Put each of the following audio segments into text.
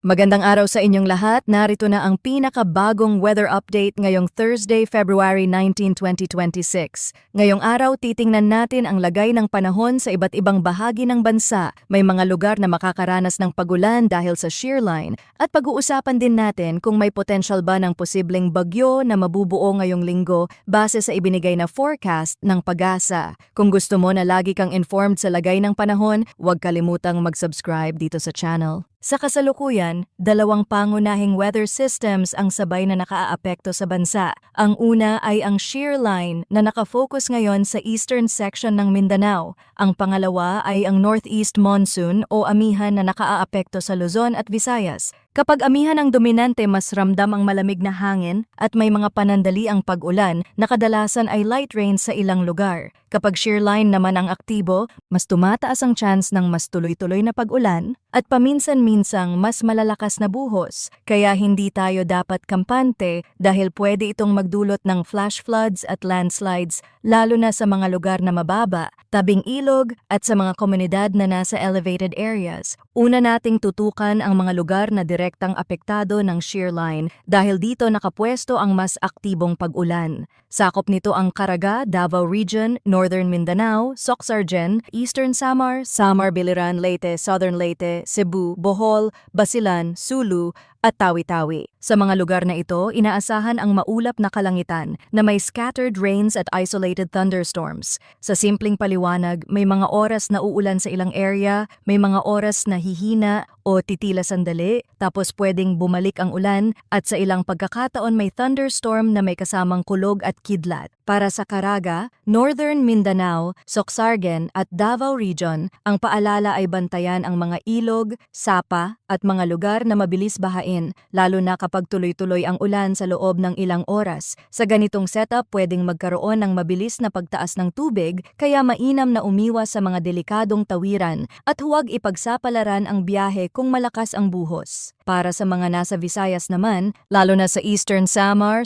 Magandang araw sa inyong lahat. Narito na ang pinakabagong weather update ngayong Thursday, February 19, 2026. Ngayong araw, titingnan natin ang lagay ng panahon sa iba't ibang bahagi ng bansa. May mga lugar na makakaranas ng pagulan dahil sa shear line at pag-uusapan din natin kung may potential ba ng posibleng bagyo na mabubuo ngayong linggo base sa ibinigay na forecast ng PAGASA. Kung gusto mo na lagi kang informed sa lagay ng panahon, huwag kalimutang mag-subscribe dito sa channel. Sa kasalukuyan, dalawang pangunahing weather systems ang sabay na nakaaapekto sa bansa. Ang una ay ang shear line na nakafocus ngayon sa eastern section ng Mindanao. Ang pangalawa ay ang northeast monsoon o amihan na nakaaapekto sa Luzon at Visayas. Kapag amihan ang dominante, mas ramdam ang malamig na hangin at may mga panandali ang pag-ulan na kadalasan ay light rain sa ilang lugar. Kapag shear line naman ang aktibo, mas tumataas ang chance ng mas tuloy-tuloy na pag-ulan at paminsan-minsang mas malalakas na buhos. Kaya hindi tayo dapat kampante dahil pwede itong magdulot ng flash floods at landslides lalo na sa mga lugar na mababa, tabing ilog at sa mga komunidad na nasa elevated areas. Una nating tutukan ang mga lugar na direktang apektado ng shear line dahil dito nakapwesto ang mas aktibong pag-ulan. Sakop nito ang Caraga, Davao Region, Northern Mindanao, Soxargen, Eastern Samar, Samar, Biliran, Leyte, Southern Leyte, Cebu, Bohol, Basilan, Sulu, at Tawi-Tawi. Sa mga lugar na ito, inaasahan ang maulap na kalangitan na may scattered rains at isolated thunderstorms. Sa simpleng paliwanag, may mga oras na uulan sa ilang area, may mga oras na hihina o titila sandali, tapos pwedeng bumalik ang ulan at sa ilang pagkakataon may thunderstorm na may kasamang kulog at kidlat. Para sa Caraga, Northern Mindanao, Soxargen at Davao Region, ang paalala ay bantayan ang mga ilog, sapa at mga lugar na mabilis bahain, lalo na kapag tuloy-tuloy ang ulan sa loob ng ilang oras. Sa ganitong setup, pwedeng magkaroon ng mabilis na pagtaas ng tubig, kaya mainam na umiwas sa mga delikadong tawiran at huwag ipagsapalaran ang biyahe kung malakas ang buhos. Para sa mga nasa Visayas naman, lalo na sa Eastern Samar,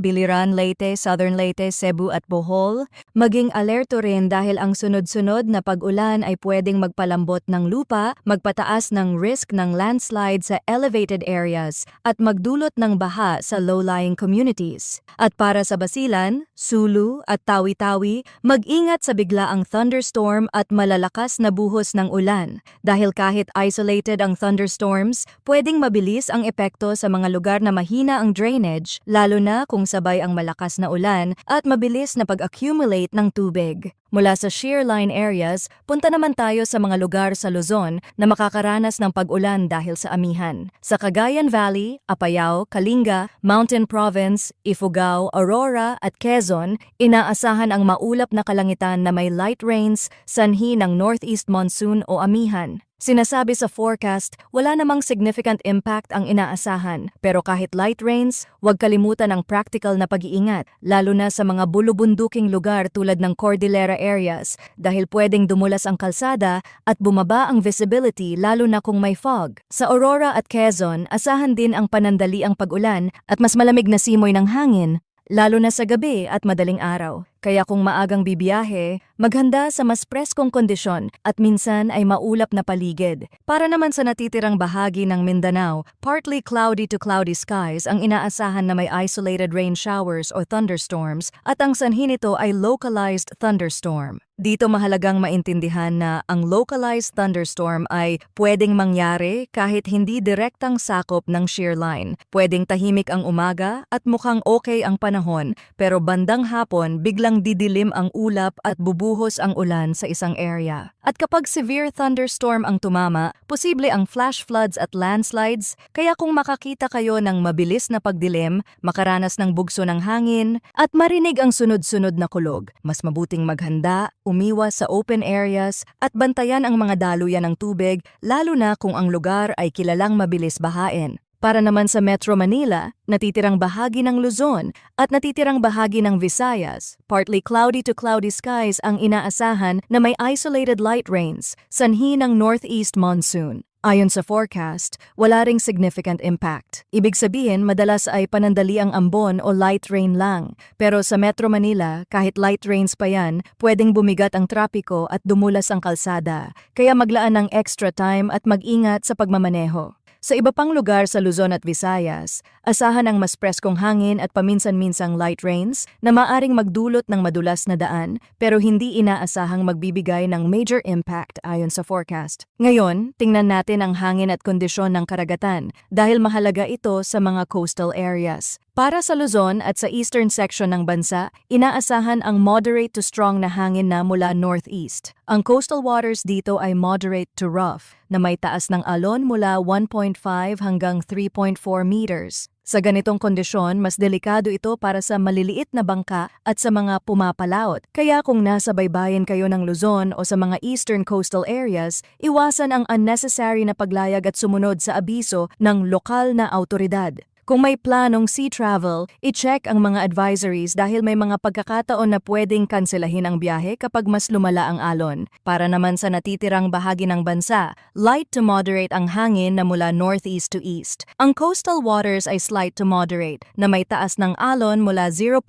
Biliran, Leyte, Southern Leyte, Cebu at Bohol, maging alerto rin dahil ang sunod-sunod na pag-ulan ay pwedeng magpalambot ng lupa, magpataas ng risk ng landslide sa elevated areas at magdulot ng baha sa low-lying communities. At para sa Basilan, Sulu at Tawi-Tawi, mag-ingat sa biglaang thunderstorm at malalakas na buhos ng ulan dahil kahit isolated ang thunderstorms, pwedeng mabilis ang epekto sa mga lugar na mahina ang drainage, lalo na kung sabay ang malakas na ulan at mabilis na pag-accumulate ng tubig. Mula sa shear line areas, punta naman tayo sa mga lugar sa Luzon na makakaranas ng pag-ulan dahil sa amihan. Sa Cagayan Valley, Apayao, Kalinga, Mountain Province, Ifugao, Aurora at Quezon, inaasahan ang maulap na kalangitan na may light rains, sanhi ng northeast monsoon o amihan. Sinasabi sa forecast, wala namang significant impact ang inaasahan, pero kahit light rains, huwag kalimutan ang practical na pag-iingat, lalo na sa mga bulubunduking lugar tulad ng Cordillera areas dahil pwedeng dumulas ang kalsada at bumaba ang visibility lalo na kung may fog. Sa Aurora at Quezon, asahan din ang panandaliang pag-ulan at mas malamig na simoy ng hangin, lalo na sa gabi at madaling araw. Kaya kung maagang bibiyahe, maghanda sa mas preskong kondisyon at minsan ay maulap na paligid. Para naman sa natitirang bahagi ng Mindanao, partly cloudy to cloudy skies ang inaasahan na may isolated rain showers o thunderstorms at ang sanhi nito ay localized thunderstorm. Dito mahalagang maintindihan na ang localized thunderstorm ay pwedeng mangyari kahit hindi direktang sakop ng shear line. Pwedeng tahimik ang umaga at mukhang okay ang panahon, pero bandang hapon biglang didilim ang ulap at bubuhos ang ulan sa isang area. At kapag severe thunderstorm ang tumama, posible ang flash floods at landslides, kaya kung makakita kayo ng mabilis na pagdilim, makaranas ng bugso ng hangin, at marinig ang sunod-sunod na kulog, mas mabuting maghanda, umiwas sa open areas, at bantayan ang mga daluyan ng tubig, lalo na kung ang lugar ay kilalang mabilis bahain. Para naman sa Metro Manila, natitirang bahagi ng Luzon at natitirang bahagi ng Visayas, partly cloudy to cloudy skies ang inaasahan na may isolated light rains, sanhi ng northeast monsoon. Ayon sa forecast, wala ring significant impact. Ibig sabihin, madalas ay panandali ang ambon o light rain lang. Pero sa Metro Manila, kahit light rains pa yan, pwedeng bumigat ang trapiko at dumulas ang kalsada. Kaya maglaan ng extra time at mag-ingat sa pagmamaneho. Sa iba pang lugar sa Luzon at Visayas, asahan ang mas preskong hangin at paminsan-minsang light rains na maaring magdulot ng madulas na daan pero hindi inaasahang magbibigay ng major impact ayon sa forecast. Ngayon, tingnan natin ang hangin at kondisyon ng karagatan dahil mahalaga ito sa mga coastal areas. Para sa Luzon at sa eastern section ng bansa, inaasahan ang moderate to strong na hangin na mula northeast. Ang coastal waters dito ay moderate to rough, na may taas ng alon mula 1.5 hanggang 3.4 meters. Sa ganitong kondisyon, mas delikado ito para sa maliliit na bangka at sa mga pumapalaot. Kaya kung nasa baybayin kayo ng Luzon o sa mga eastern coastal areas, iwasan ang unnecessary na paglayag at sumunod sa abiso ng lokal na awtoridad. Kung may planong sea travel, i-check ang mga advisories dahil may mga pagkakataon na pwedeng kanselahin ang biyahe kapag mas lumala ang alon. Para naman sa natitirang bahagi ng bansa, light to moderate ang hangin na mula northeast to east. Ang coastal waters ay slight to moderate na may taas ng alon mula 0.6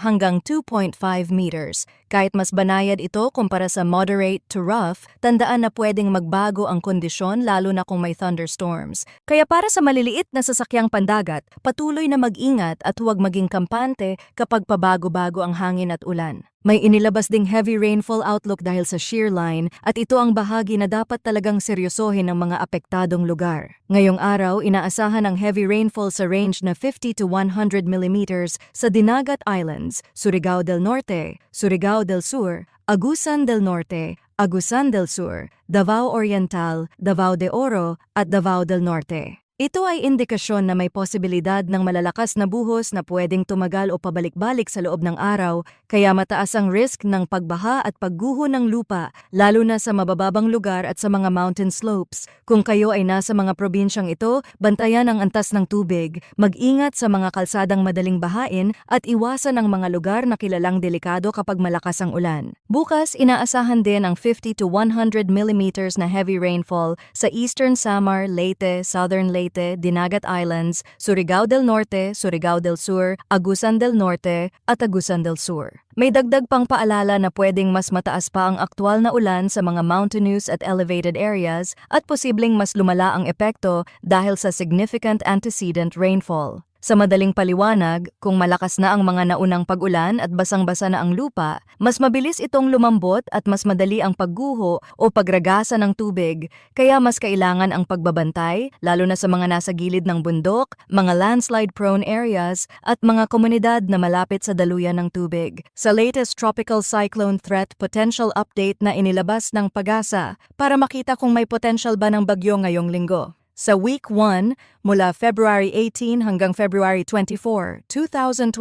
hanggang 2.5 meters. Kahit mas banayad ito kumpara sa moderate to rough, tandaan na pwedeng magbago ang kondisyon lalo na kung may thunderstorms. Kaya para sa maliliit na sasakyang pandagat, patuloy na mag-ingat at huwag maging kampante kapag pabago-bago ang hangin at ulan. May inilabas ding heavy rainfall outlook dahil sa shear line at ito ang bahagi na dapat talagang seryosohin ng mga apektadong lugar. Ngayong araw, inaasahan ang heavy rainfall sa range na 50 to 100 millimeters sa Dinagat Islands, Surigao del Norte, Surigao del Sur, Agusan del Norte, Agusan del Sur, Davao Oriental, Davao de Oro at Davao del Norte. Ito ay indikasyon na may posibilidad ng malalakas na buhos na pwedeng tumagal o pabalik-balik sa loob ng araw, kaya mataas ang risk ng pagbaha at pagguho ng lupa, lalo na sa mabababang lugar at sa mga mountain slopes. Kung kayo ay nasa mga probinsyang ito, bantayan ang antas ng tubig, mag-ingat sa mga kalsadang madaling bahain at iwasan ang mga lugar na kilalang delikado kapag malakas ang ulan. Bukas, inaasahan din ang 50 to 100 millimeters na heavy rainfall sa Eastern Samar, Leyte, Southern Leyte, Dinagat Islands, Surigao del Norte, Surigao del Sur, Agusan del Norte at Agusan del Sur. May dagdag pang paalala na pwedeng mas mataas pa ang aktwal na ulan sa mga mountainous at elevated areas at posibleng mas lumala ang epekto dahil sa significant antecedent rainfall. Sa madaling paliwanag, kung malakas na ang mga naunang pag-ulan at basang-basa na ang lupa, mas mabilis itong lumambot at mas madali ang pagguho o pagragasa ng tubig, kaya mas kailangan ang pagbabantay, lalo na sa mga nasa gilid ng bundok, mga landslide-prone areas, at mga komunidad na malapit sa daluyan ng tubig. Sa latest Tropical Cyclone Threat Potential Update na inilabas ng PAGASA, para makita kung may potential ba ng bagyo ngayong linggo. Sa Week 1, mula February 18 hanggang February 24, 2026,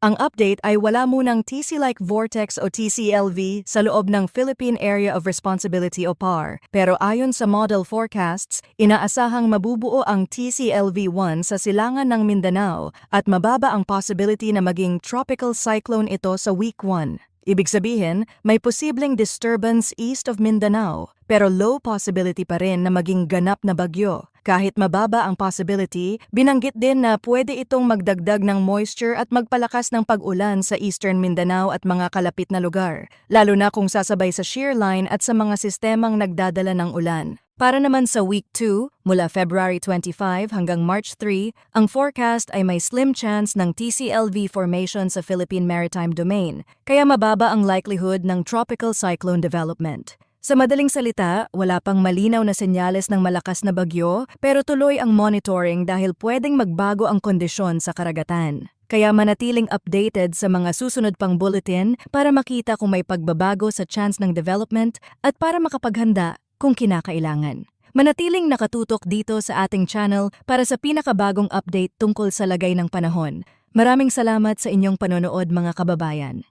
ang update ay wala munang TC-like vortex o TCLV sa loob ng Philippine Area of Responsibility o PAR. Pero ayon sa model forecasts, inaasahang mabubuo ang TCLV-1 sa silangan ng Mindanao at mababa ang possibility na maging tropical cyclone ito sa Week 1. Ibig sabihin, may posibleng disturbance east of Mindanao, pero low possibility pa rin na maging ganap na bagyo. Kahit mababa ang possibility, binanggit din na pwede itong magdagdag ng moisture at magpalakas ng pag-ulan sa eastern Mindanao at mga kalapit na lugar, lalo na kung sasabay sa shear line at sa mga sistemang nagdadala ng ulan. Para naman sa Week 2, mula February 25 hanggang March 3, ang forecast ay may slim chance ng TCLV formation sa Philippine Maritime Domain, kaya mababa ang likelihood ng tropical cyclone development. Sa madaling salita, wala pang malinaw na senyales ng malakas na bagyo, pero tuloy ang monitoring dahil pwedeng magbago ang kondisyon sa karagatan. Kaya manatiling updated sa mga susunod pang bulletin para makita kung may pagbabago sa chance ng development at para makapaghanda kung kinakailangan. Manatiling nakatutok dito sa ating channel para sa pinakabagong update tungkol sa lagay ng panahon. Maraming salamat sa inyong panonood mga kababayan.